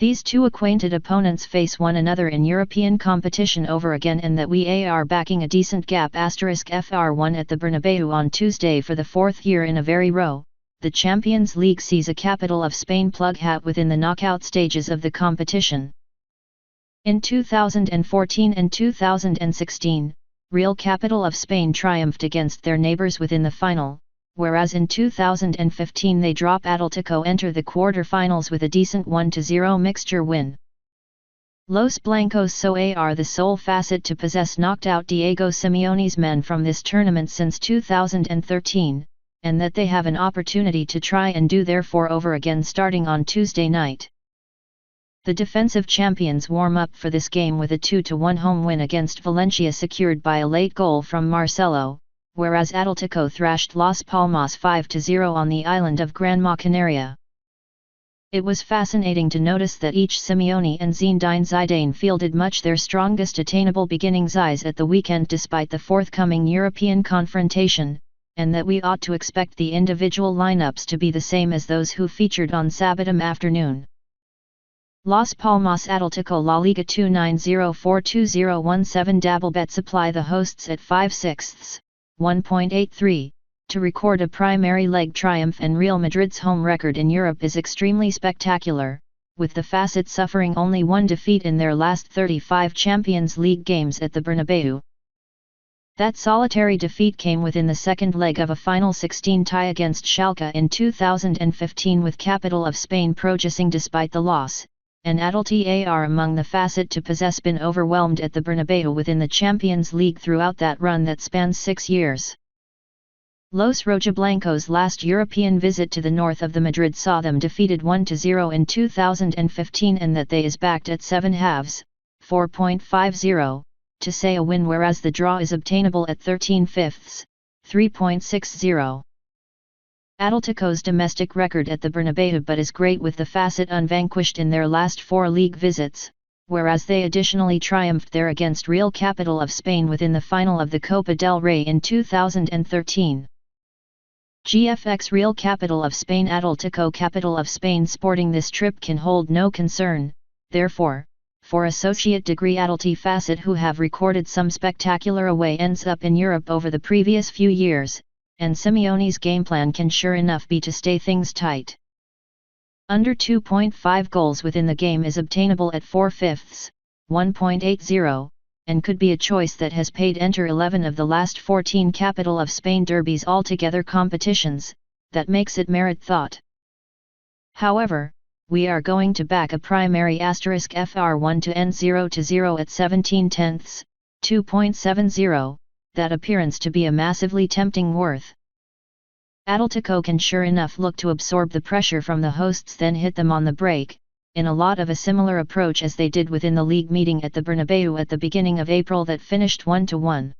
These two acquainted opponents face one another in European competition over again, and that we are backing a decent gap *FR1 at the Bernabeu on Tuesday for the fourth year in a very row. The Champions League sees a capital of Spain plug hat within the knockout stages of the competition. In 2014 and 2016, Real Capital of Spain triumphed against their neighbors within the final, whereas in 2015 they drop Atletico enter the quarter-finals with a decent 1-0 mixture win. Los Blancos are the sole facet to possess knocked out Diego Simeone's men from this tournament since 2013, and that they have an opportunity to try and do therefore over again starting on Tuesday night. The defensive champions warm up for this game with a 2-1 home win against Valencia secured by a late goal from Marcelo, whereas Atletico thrashed Las Palmas 5-0 on the island of Granma Canaria. It was fascinating to notice that each Simeone and Zinedine Zidane fielded much their strongest attainable beginnings eyes at the weekend despite the forthcoming European confrontation, and that we ought to expect the individual lineups to be the same as those who featured on Sabatum afternoon. Las Palmas Atletico La Liga 29042017 Dablebet supply the hosts at 5/6, 1.83, to record a primary leg triumph, and Real Madrid's home record in Europe is extremely spectacular, with the facet suffering only one defeat in their last 35 Champions League games at the Bernabeu. That solitary defeat came within the second leg of a final 16 tie against Schalke in 2015, with Capital of Spain progressing despite the loss, and Atleti are among the facet to possess been overwhelmed at the Bernabeu within the Champions League throughout that run that spans 6 years. Los Rojiblancos' last European visit to the north of the Madrid saw them defeated 1-0 in 2015, and that they is backed at 7/2, 4.50, to say a win, whereas the draw is obtainable at 13/5, 3.60. Atletico's domestic record at the Bernabeu but is great, with the facet unvanquished in their last 4 league visits, whereas they additionally triumphed there against Real Capital of Spain within the final of the Copa del Rey in 2013. GFX Real Capital of Spain Atletico Capital of Spain Sporting. This trip can hold no concern, therefore, for associate degree Atleti facet who have recorded some spectacular away ends up in Europe over the previous few years, and Simeone's game plan can sure enough be to stay things tight. Under 2.5 goals within the game is obtainable at 4/5, 1.80, and could be a choice that has paid enter 11 of the last 14 Capital of Spain derbies altogether competitions, that makes it merit thought. However, we are going to back a primary *FR1 to end 0-0 at 17/10, 2.70, that appearance to be a massively tempting worth. Atletico can sure enough look to absorb the pressure from the hosts, then hit them on the break, in a lot of a similar approach as they did within the league meeting at the Bernabeu at the beginning of April that finished 1-1.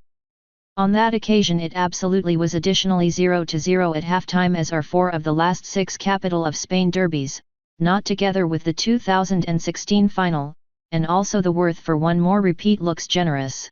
On that occasion it absolutely was additionally 0-0 at halftime, as are 4 of the last 6 Capital of Spain derbies, not together with the 2016 final, and also the worth for one more repeat looks generous.